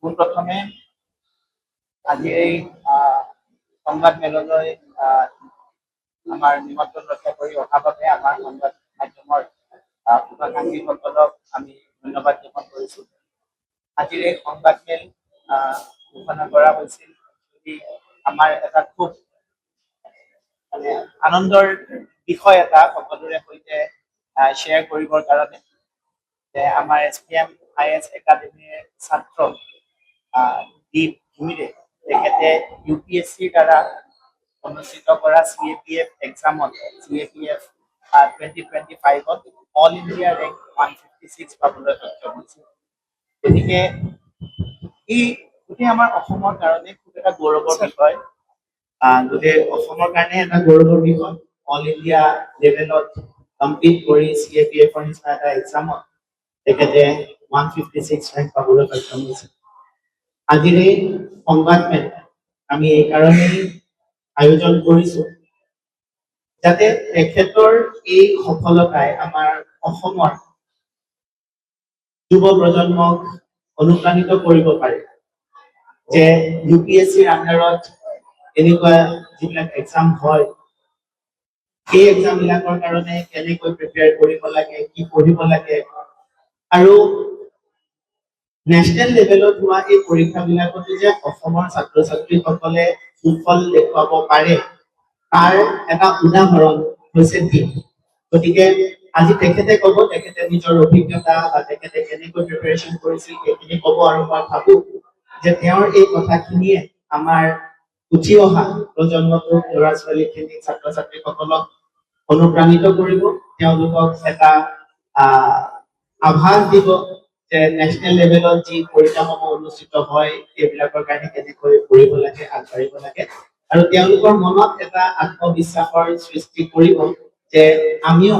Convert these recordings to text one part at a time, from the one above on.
পোনপ্ৰথমে আজি এই সংবাদ মেললৈ আমাৰ নিমন্ত্ৰণ ৰক্ষা কৰি অহাৰ বাবে আমাৰ সংবাদ মাধ্যমৰ শুভাকাংক্ষীসকলক আমি ধন্যবাদ জ্ঞাপন কৰিছোঁ। আজিৰ এই সংবাদ মেল ঘোষণা কৰা হৈছিল আমাৰ এটা খুব মানে আনন্দৰ বিষয় এটা সকলোৰে সৈতে শ্বেয়াৰ কৰিবৰ কাৰণে যে আমাৰ SPM-IS একাডেমীৰ ছাত্ৰ দীপ ভূমিৰে তেখেতে UPSCৰ দ্বাৰা অনুষ্ঠিত কৰা CAPF এক্সামত CAPF 2025ত অল ইণ্ডিয়া ৰেংক 156 পাবলৈ সক্ষম হৈছে। গতিকে ই গোটেই আমাৰ অসমৰ কাৰণে খুব এটা গৌৰৱৰ বিষয়। গোটেই অসমৰ কাৰণে এটা গৌৰৱৰ বিষয়। অল ইণ্ডিয়া লেভেলত কম্পিট কৰি CAPFৰ নিচিনা এটা এক্সামত তেখেতে 156 ৰেংক পাবলৈ সক্ষম হৈছে। আজিৰ এই সংবাদ মেল আমি এই কাৰণেই আয়োজন কৰিছো যাতে তেখেতৰ এই সফলতাই আমাৰ অসমৰ যুৱ প্ৰজন্মক অনুপ্ৰাণিত কৰিব পাৰে যে UPSCৰ আণ্ডাৰত এনেকুৱা যিবিলাক এক্সাম হয় সেই এক্সাম বিলাকৰ কাৰণে কেনেকৈ প্ৰিপেয়াৰ কৰিব লাগে, কি পঢ়িব লাগে আৰু নেশ্যনেল লেভেলত হোৱা এই পৰীক্ষাবিলাকতো যে অসমৰ ছাত্ৰ ছাত্ৰীসকলে সুফল দেখুৱাব পাৰে তাৰ এটা উদাহৰণ হৈছে দীপ। গতিকে আজি তেখেতে ক'ব, তেখেতে নিজৰ অভিজ্ঞতা বা তেখেতে কেনেকৈ প্ৰিপেৰেশ্যন কৰিছিল সেইখিনি ক'ব আৰু মই ভাবো যে তেওঁৰ এই কথাখিনিয়ে আমাৰ উঠি অহা প্ৰজন্মটোক ল'ৰা ছোৱালীখিনিক ছাত্ৰ ছাত্ৰীসকলক অনুপ্ৰাণিত কৰিব, তেওঁলোকক এটা আভাস দিব যে নেশ্যনেল লেভেলত যি পৰীক্ষাসমূহ অনুষ্ঠিত হয় সেইবিলাকৰ কাৰণে কেনেকৈ পঢ়িব লাগে, আগবাঢ়িব লাগে আৰু তেওঁলোকৰ মনত এটা আত্মবিশ্বাসৰ সৃষ্টি কৰিব যে আমিও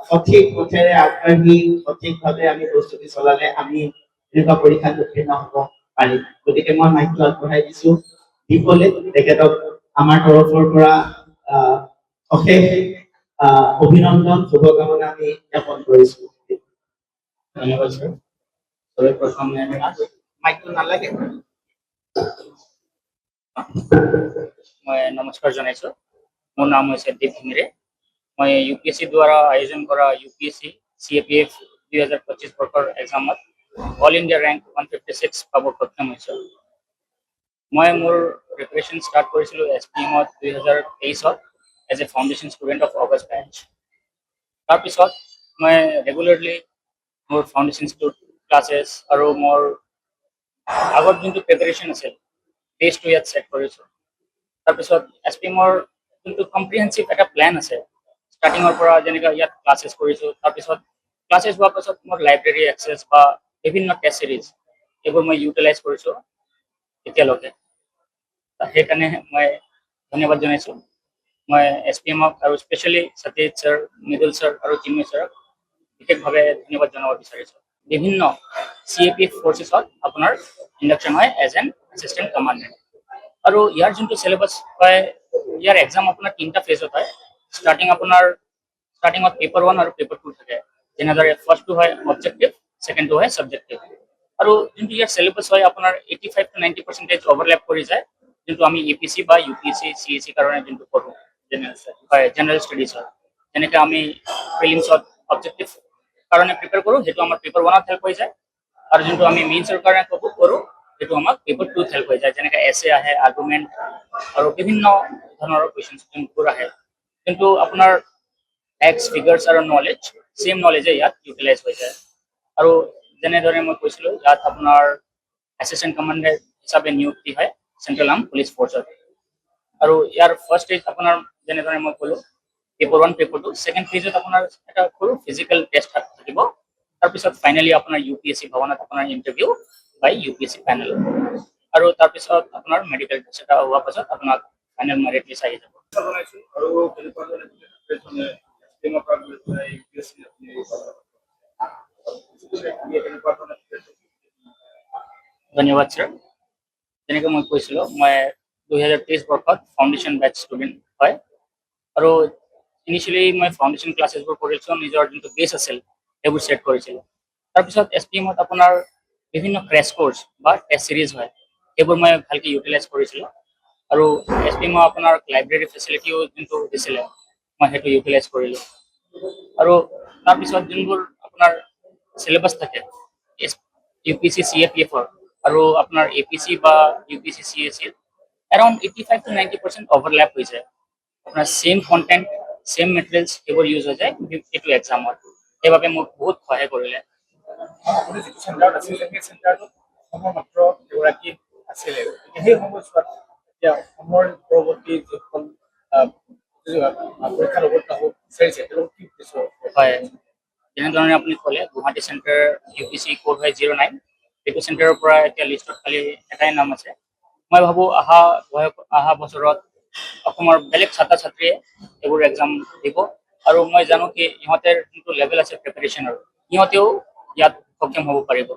সঠিক পথেৰে আগবাঢ়ি সঠিকভাৱে আমি প্ৰস্তুতি চলালে আমি এনেকুৱা পৰীক্ষাত উত্তীৰ্ণ হ'ব পাৰিম। গতিকে মই মাইকটো আগবঢ়াই দিছো দীপলে, তেখেতক আমাৰ তৰফৰ পৰা অশেষ অভিনন্দন শুভকামনা আমি জ্ঞাপন কৰিছো। ধন্যবাদ স্যাৰ। তবে প্ৰথমে মাইকটো নালাগে মই নমস্কাৰ জনাইছো। মোৰ নাম হৈছে দীপ ভূমিৰে। মই UPSC দ্বাৰা আয়োজন কৰা UPSC CAPF 2025 বৰ্ষৰ এক্সামত অল ইণ্ডিয়া ৰেংক 156 পাব সক্ষম হৈছো। মই মোৰ প্ৰিপাৰেশ্যন ষ্টাৰ্ট কৰিছিলোঁ SPMত 2023ত as a foundation student of August bench. তাৰপিছত মই ৰেগুলাৰলি মোৰ ফাউণ্ডেশ্যন ক্লাছেছ আৰু মোৰ আগত যোনটো প্ৰিপাৰেশ্যন আছিল বেছটো ইয়াত ছেট কৰিছোঁ। তাৰপিছত SPMৰ যোনটো কম্প্ৰিহেনচিভ এটা প্লেন আছে ষ্টাৰ্টিঙৰ পৰা যেনেকৈ ইয়াত ক্লাছেছ কৰিছোঁ, তাৰপিছত ক্লাছেছ হোৱাৰ পাছত মোৰ লাইব্ৰেৰী এক্সেছ বা বিভিন্ন টেষ্ট চিৰিজ এইবোৰ মই ইউটিলাইজ কৰিছোঁ এতিয়ালৈকে। সেইকাৰণে মই ধন্যবাদ জনাইছোঁ। মই SPMক আৰু specially Satish sir, Mridul sir আৰু চিন্ময় ছাৰক বিশেষভাৱে ধন্যবাদ জনাব বিচাৰিছোঁ। বিভিন্ন CAPF ফ'ৰ্চেছত আপোনাৰ ইণ্ডাকশ্যন হয় এজ এন এছিষ্টেণ্ট কমাণ্ডেণ্ট। আৰু ইয়াৰ যোনটো চিলেবাছ হয়, ইয়াৰ এক্সাম আপোনাৰ 3টা ফেজত হয়। ষ্টাৰ্টিঙত পেপাৰ 1 আৰু পেপাৰ 2 থাকে। যেনেদৰে ফাৰ্ষ্টটো হয় অবজেক্টিভ, ছেকেণ্ডটো হয় ছাবজেক্টিভ। আৰু যোনটো ইয়াৰ চিলেবাছ হয় আপোনাৰ 85 to 90% অভাৰলেপ কৰি যায় যোনটো আমি APC বা UPSC CAC কাৰণে যোনটো পঢ়োঁ জেনেৰেল ষ্টাডিজ হয়। যেনেকৈ আমি প্ৰিলিমছত অবজেক্টিভ কাৰণে প্ৰিপেয়াৰ কৰোঁ সেইটো আমাৰ পেপাৰ 1ত হেল্প হৈ যায়, আৰু যোনটো আমি মেইনছৰ কাৰণে কৰোঁ সেইটো আমাক পেপাৰ 2ত হেল্প হৈ যায়। যেনেকৈ এছে আহে, আৰ্গুমেণ্ট আৰু বিভিন্ন ধৰণৰ কুৱেশ্যন যোনবোৰ আহে। কিন্তু আপোনাৰ ফেক্টছ, ফিগাৰ্ছ আৰু নলেজ ছেম নলেজে ইয়াত ইউটিলাইজ হৈ যায়। আৰু যেনেদৰে মই কৈছিলোঁ ইয়াত আপোনাৰ এছিষ্টেণ্ট কমাণ্ডেণ্ট হিচাপে নিযুক্তি হয় চেণ্ট্ৰেল আৰ্ম পুলিচ ফ'ৰ্চত। আৰু ইয়াৰ ফাৰ্ষ্ট ষ্টেজ আপোনাৰ যেনেদৰে মই ক'লোঁ পেপাৰ 1, পেপাৰ 2, ছেকেণ্ড ফেজত আপোনাৰ এটা সৰু ফিজিকেল টেষ্ট থাকিব। তাৰপিছত ফাইনেলি আপোনাৰ UPSC ভৱনত আপোনাৰ ইণ্টাৰভিউ বাই UPSC পেনেল, আৰু তাৰপিছত আপোনাৰ মেডিকেল টেষ্ট এটা হোৱাৰ পাছত আপোনাক ফাইনেল মেৰিট লিষ্ট আহি যাব। ধন্যবাদ ছাৰ। যেনেকৈ মই কৈছিলোঁ মই 2023 বৰ্ষত ফাউণ্ডেশ্যন বেচ ষ্টুডেণ্ট হয়, আৰু ইনিচিয়েলি মই ফাউণ্ডেশ্যন ক্লাছেছবোৰ কৰিছিলোঁ, নিজৰ যোনটো বেছ আছিল সেইবোৰ ছেট কৰিছিলোঁ। তাৰপিছত SPMত আপোনাৰ বিভিন্ন ক্ৰেছ কোৰ্চ বা টেষ্ট চিৰিজ হয়, সেইবোৰ মই ভালকৈ ইউটিলাইজ কৰিছিলোঁ। আৰু এছ পি মই আপোনাৰ লাইব্ৰেৰী ফেচিলিটিও যোনটো দিছিলে মই সেইটো ইউটিলাইজ কৰিলোঁ। আৰু তাৰপিছত যোনবোৰ আপোনাৰ চিলেবাছ থাকে U P C C A P এফৰ আৰু আপোনাৰ এ পি চি বা U P C C A চিৰ এৰাউণ্ড 85 to 90% অভাৰলেপ হৈ যায়। আপোনাৰ ছেম কণ্টেণ্ট ছেম মেটেৰিয়েলছ সেইবোৰ ইউজ হৈ যায় এইটো এক্সামত, সেইবাবে মোক বহুত সহায় কৰিলে। আপুনি যিটো চেণ্টাৰত আছিল সেই চেণ্টাৰটোত অসমৰ মাত্ৰ এগৰাকী আছিলে, গতিকে সেই সময়ছোৱাত এতিয়া অসমৰ পৰৱৰ্তী যিসকল পৰীক্ষাত অৱতীৰ্ণ হ'ব বিচাৰিছে তেওঁলোকক কি উদ্দেশ্য? হয়, যেনেধৰণে আপুনি ক'লে Guwahati center U P C code হয় 09, সেইটো চেণ্টাৰৰ পৰা এতিয়া লিষ্টত খালি এটাই নাম আছে। মই ভাবোঁ অহা বছৰত অসমৰ বেলেগ ছাত্ৰ ছাত্ৰীয়ে এইবোৰ এক্সাম দিব, আৰু মই জানো কি ইহঁতৰ যোনটো লেভেল আছে প্ৰিপাৰেশ্যনৰ, ইহঁতেও ইয়াত সক্ষম হ'ব পাৰিব।